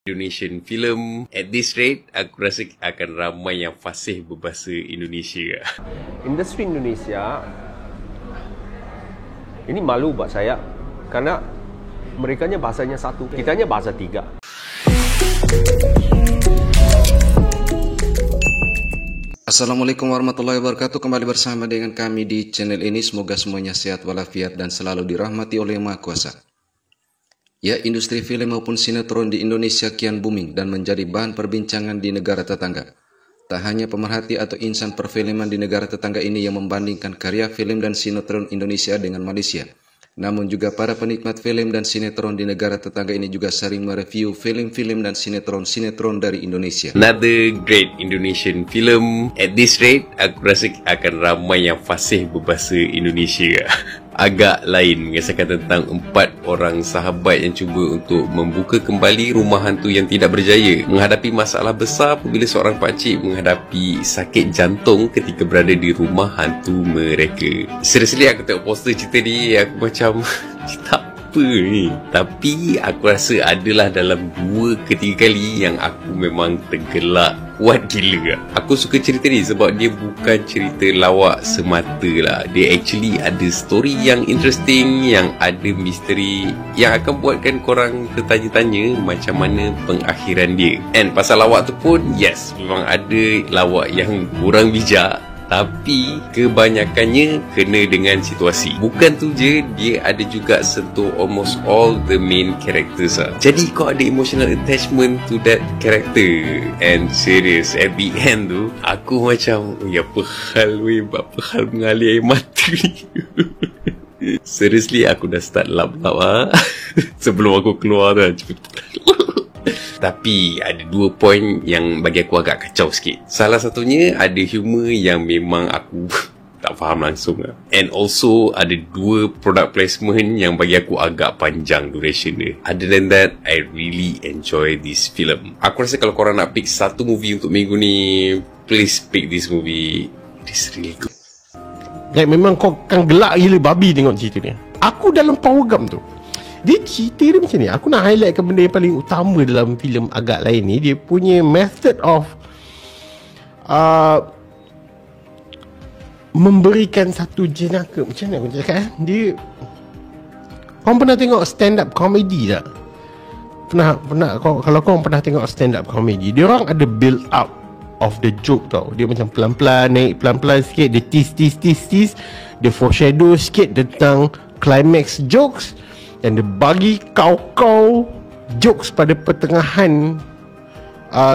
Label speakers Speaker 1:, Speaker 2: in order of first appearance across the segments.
Speaker 1: Indonesian film. At this rate, aku rasa akan ramai yang fasih berbahasa Indonesia.
Speaker 2: Industri Indonesia ini malu buat saya karena merekanya bahasanya satu, kitanya bahasa tiga.
Speaker 3: Assalamualaikum warahmatullahi wabarakatuh. Kembali bersama dengan kami di channel ini. Semoga semuanya sehat walafiat dan selalu dirahmati oleh Yang Maha Kuasa. Ya, industri film maupun sinetron di Indonesia kian booming dan menjadi bahan perbincangan di negara tetangga. Tak hanya pemerhati atau insan perfilman di negara tetangga ini yang membandingkan karya film dan sinetron Indonesia dengan Malaysia, namun juga para penikmat film dan sinetron di negara tetangga ini juga sering mereview film-film dan sinetron dari Indonesia.
Speaker 1: Another great Indonesian film. At this rate, aku rasa akan ramai yang fasih berbahasa Indonesia. Agak lain mengisahkan tentang 4 orang sahabat yang cuba untuk membuka kembali rumah hantu yang tidak berjaya, menghadapi masalah besar apabila seorang pakcik menghadapi sakit jantung ketika berada di rumah hantu mereka. Seriously, aku tengok poster cerita ni, aku macam cerita apa ni? Tapi aku rasa adalah dalam 2 ke 3 kali yang aku memang tergelak kuat gila. Aku suka cerita ni sebab dia bukan cerita lawak semata lah. Dia actually ada story yang interesting, yang ada misteri, yang akan buatkan korang tertanya-tanya macam mana pengakhiran dia. And pasal lawak tu pun, yes, memang ada lawak yang kurang bijak, tapi kebanyakannya kena dengan situasi. Bukan tu je, dia ada juga sentuh almost all the main characters lah. Jadi kau ada emotional attachment to that character. And serious, at the end tu aku macam, ya apa hal weh, apa hal mengalir air mata ni. Seriously, aku dah start lap-lap lah. Sebelum aku keluar tu. Tapi ada 2 poin yang bagi aku agak kacau sikit. Salah satunya ada humor yang memang aku tak faham langsung lah. And also ada 2 product placement yang bagi aku agak panjang duration dia. Other than that, I really enjoy this film. Aku rasa kalau korang nak pick satu movie untuk minggu ni, please pick this movie. It's really good.
Speaker 4: Like memang kau kan gelak gila babi tengok cerita ni. Aku dalam power gam tu, dia cerita dia macam ni. Aku nak highlightkan benda yang paling utama dalam filem agak lain ni. Dia punya method of memberikan satu jenaka. Macam mana aku cakap dia, korang pernah tengok stand up comedy tak? Pernah kalau korang pernah tengok stand up comedy, dia orang ada build up of the joke tau. Dia macam pelan-pelan naik, pelan-pelan sikit, dia tease, dia foreshadow sikit tentang climax jokes, dan dia bagi kau jokes pada pertengahan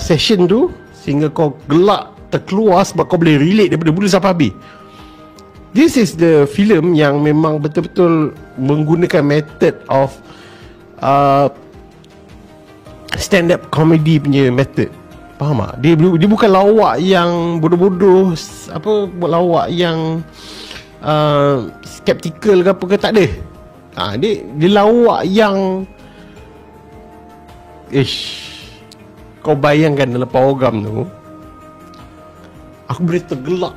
Speaker 4: session tu, sehingga kau gelak terkeluar sebab kau boleh relate daripada mula sampai habis. This is the film yang memang betul-betul menggunakan method of stand up comedy punya method. Faham tak? Dia bukan lawak yang bodoh-bodoh, apa, lawak yang skeptical ke apa ke, tak ada. Dia lawak yang kau bayangkan dalam power gam tu, aku boleh tergelak.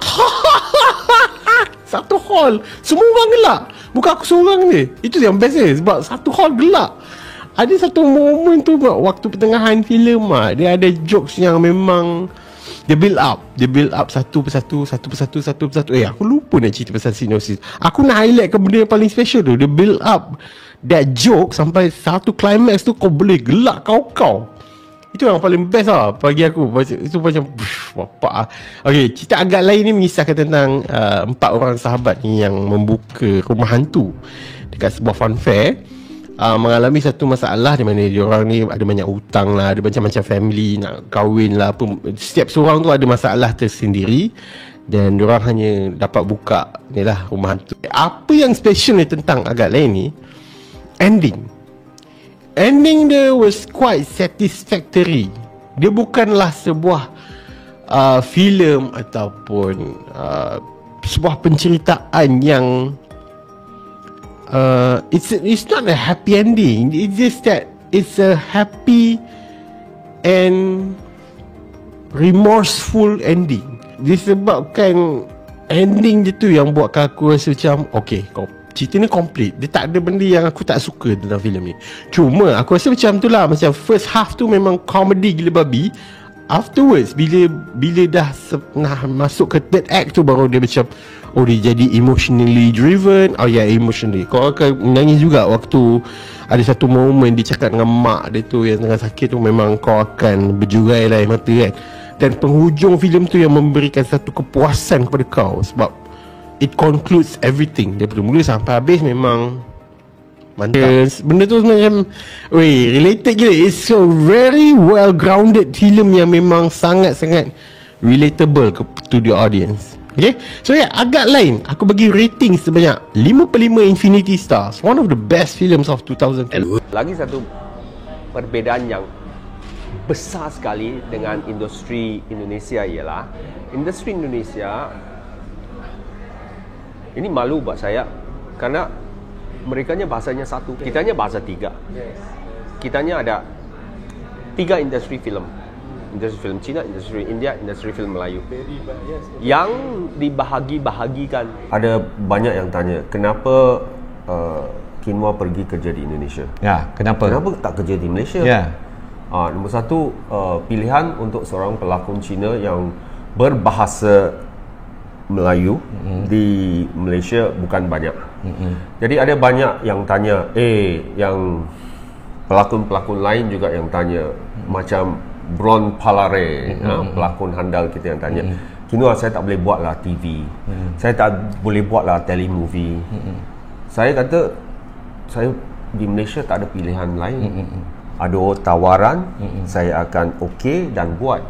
Speaker 4: Satu hall semua orang gelak, bukan aku seorang ni. Itu yang best dia, sebab satu hall gelak. Ada satu momen tu waktu pertengahan filem, dia ada jokes yang memang dia build up satu persatu. Aku lupa nak cerita pasal sinopsis. Aku nak highlight ke benda yang paling special tu. Dia build up that joke sampai satu climax tu kau boleh gelak kau. Itu yang paling best lah bagi aku. Itu macam bapak lah. Okay, cerita agak lain ni mengisahkan tentang 4 orang sahabat ni yang membuka rumah hantu dekat sebuah fun fair. Mengalami satu masalah di mana diorang ni ada banyak hutang lah, ada macam-macam family nak kahwin lah apa. Setiap seorang tu ada masalah tersendiri, dan diorang hanya dapat buka ni lah rumah hantu. Apa yang special ni tentang agak lain ni, ending dia was quite satisfactory. Dia bukanlah sebuah filem ataupun sebuah penceritaan yang it's not a happy ending. It's just that it's a happy and remorseful ending. Disebabkan ending dia tu yang buatkan aku rasa macam, okay, kau cerita ni complete. Dia tak ada benda yang aku tak suka tentang filem ni. Cuma aku rasa macam tu lah, macam first half tu memang comedy gila babi. Afterwards bila dah masuk ke third act tu, baru dia macam dia jadi emotionally driven. Emotionally, kau akan menangis juga waktu ada satu momen dia cakap dengan mak dia tu yang tengah sakit tu. Memang kau akan berjurai lah air mata kan. Dan penghujung filem tu yang memberikan satu kepuasan kepada kau, sebab it concludes everything daripada mula sampai habis. Memang mantap. Benda tu macam related gila. It's so very well grounded film yang memang sangat-sangat relatable to the audience. Okay, so agak lain. Aku bagi rating sebanyak 5/5 Infinity Stars. One of the best films of 2010.
Speaker 2: Lagi satu perbezaan yang besar sekali dengan industri Indonesia ialah industri Indonesia ini malu buat saya kerana merekanya bahasanya satu, kitanya bahasa tiga. Kitanya ada 3 industri filem. Industri filem Cina, industri India, industri filem Melayu. Yang dibahagi-bahagikan. Ada banyak yang tanya, kenapa Kinwa pergi kerja di Indonesia?
Speaker 5: Ya, kenapa?
Speaker 2: Kenapa tak kerja di Malaysia?
Speaker 5: Ya.
Speaker 2: Nombor satu, pilihan untuk seorang pelakon Cina yang berbahasa Melayu di Malaysia bukan banyak. Jadi ada banyak yang tanya, yang pelakon-pelakon lain juga yang tanya, macam Bron Palare, pelakon handal kita yang tanya, Kinwa, saya tak boleh buatlah TV, saya tak boleh buatlah telemovie. Saya kata, saya di Malaysia tak ada pilihan lain. Ada tawaran, saya akan okey dan buat.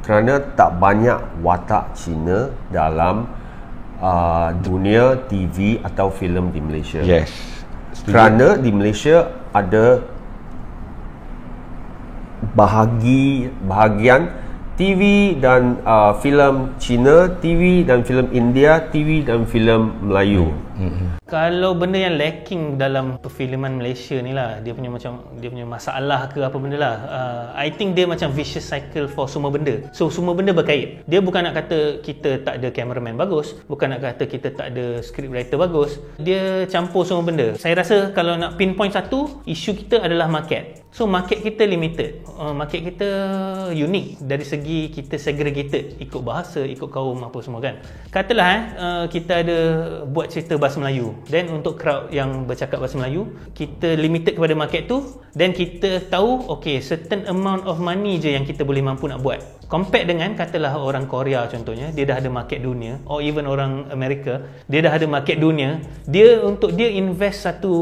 Speaker 2: Kerana tak banyak watak Cina dalam dunia TV atau filem di Malaysia.
Speaker 5: Yes.
Speaker 2: Kerana di Malaysia ada bahagian TV dan filem Cina, TV dan filem India, TV dan filem Melayu.
Speaker 6: Kalau benda yang lacking dalam perfilman Malaysia ni lah, dia punya masalah ke apa benda lah, I think dia macam vicious cycle for semua benda. So semua benda berkait. Dia bukan nak kata kita tak ada cameraman bagus, bukan nak kata kita tak ada scriptwriter bagus. Dia campur semua benda. Saya rasa kalau nak pinpoint satu, isu kita adalah market. So market kita limited, market kita unik dari segi kita segregated, ikut bahasa, ikut kaum apa semua kan. Katalah kita ada buat cerita bahasa Melayu, then untuk crowd yang bercakap bahasa Melayu, kita limited kepada market tu, then kita tahu okay, certain amount of money je yang kita boleh mampu nak buat. Compare dengan katalah orang Korea contohnya, dia dah ada market dunia, or even orang Amerika, dia dah ada market dunia, dia untuk dia invest satu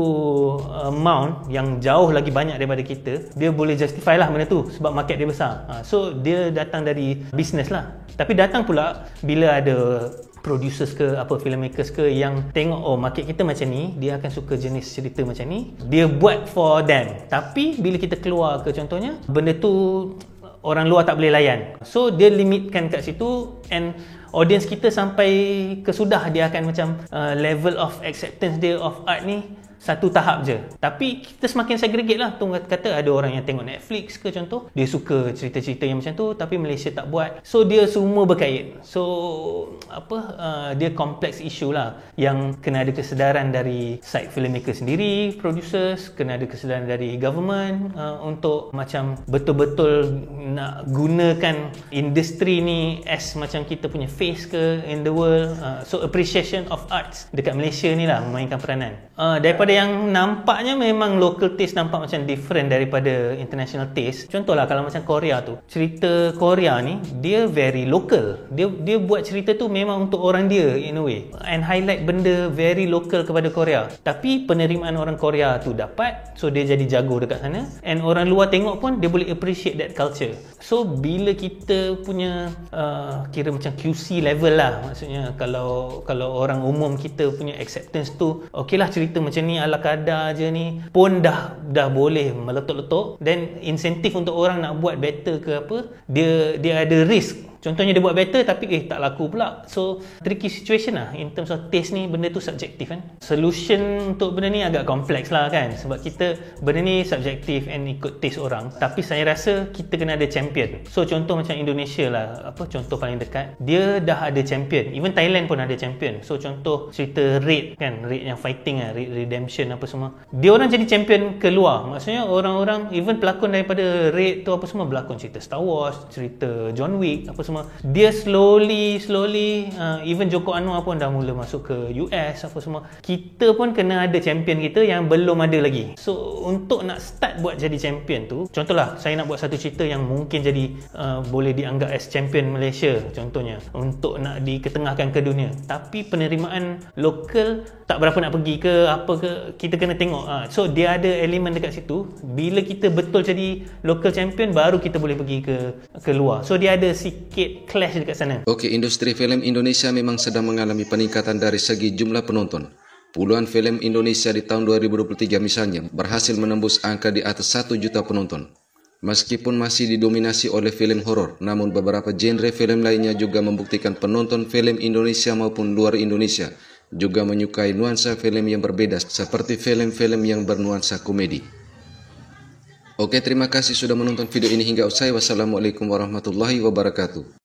Speaker 6: amount yang jauh lagi banyak daripada kita, dia boleh justify lah benda tu sebab market dia besar. So dia datang dari business lah. Tapi datang pula bila ada producers ke apa, filmmakers ke yang tengok market kita macam ni, dia akan suka jenis cerita macam ni, dia buat for them. Tapi bila kita keluar ke contohnya, benda tu orang luar tak boleh layan, so dia limitkan kat situ, and audience kita sampai kesudah dia akan macam level of acceptance dia of art ni satu tahap je. Tapi kita semakin segregate lah. Tunggu kata ada orang yang tengok Netflix ke contoh, dia suka cerita-cerita yang macam tu, tapi Malaysia tak buat. So dia semua berkait. So dia kompleks isu lah, yang kena ada kesedaran dari side filmmaker sendiri, producers, kena ada kesedaran dari government untuk macam betul-betul nak gunakan industri ni as macam kita punya face ke in the world. So appreciation of arts dekat Malaysia ni lah memainkan peranan. Daripada yang nampaknya memang local taste nampak macam different daripada international taste. Contohlah kalau macam Korea tu, cerita Korea ni dia very local. Dia buat cerita tu memang untuk orang dia in a way, and highlight benda very local kepada Korea. Tapi penerimaan orang Korea tu dapat, so dia jadi jago dekat sana, and orang luar tengok pun dia boleh appreciate that culture. So bila kita punya kira macam QC level lah, maksudnya kalau orang umum kita punya acceptance tu okey lah, cerita macam ni ala kadar je ni pun dah boleh meletup-letup, then insentif untuk orang nak buat better ke apa, dia ada risk Contohnya dia buat better tapi tak laku pula. So tricky situation lah. In terms of taste ni, benda tu subjektif kan. Solution untuk benda ni agak kompleks lah kan. Sebab kita, benda ni subjektif and ikut taste orang. Tapi saya rasa kita kena ada champion. So contoh macam Indonesia lah, contoh paling dekat, dia dah ada champion. Even Thailand pun ada champion. So contoh cerita Raid kan, Raid yang fighting lah, Raid Redemption apa semua, dia orang jadi champion keluar. Maksudnya orang-orang, even pelakon daripada Raid tu apa semua, berlakon cerita Star Wars, cerita John Wick apa semua, dia slowly even Joko Anwar pun dah mula masuk ke US apa semua. Kita pun kena ada champion kita yang belum ada lagi. So untuk nak start buat jadi champion tu, contohlah saya nak buat satu cerita yang mungkin jadi boleh dianggap as champion Malaysia contohnya, untuk nak diketengahkan ke dunia, tapi penerimaan lokal tak berapa nak pergi ke apa ke, kita kena tengok. So dia ada elemen dekat situ. Bila kita betul jadi local champion, baru kita boleh pergi ke luar. So dia ada sikit clash dekat sana.
Speaker 3: Okey, industri filem Indonesia memang sedang mengalami peningkatan dari segi jumlah penonton. Puluhan filem Indonesia di tahun 2023 misalnya berhasil menembus angka di atas 1 juta penonton. Meskipun masih didominasi oleh filem horor, namun beberapa genre filem lainnya juga membuktikan penonton filem Indonesia maupun luar Indonesia juga menyukai nuansa filem yang berbeda seperti filem-filem yang bernuansa komedi. Oke, terima kasih sudah menonton video ini hingga usai. Wassalamualaikum warahmatullahi wabarakatuh.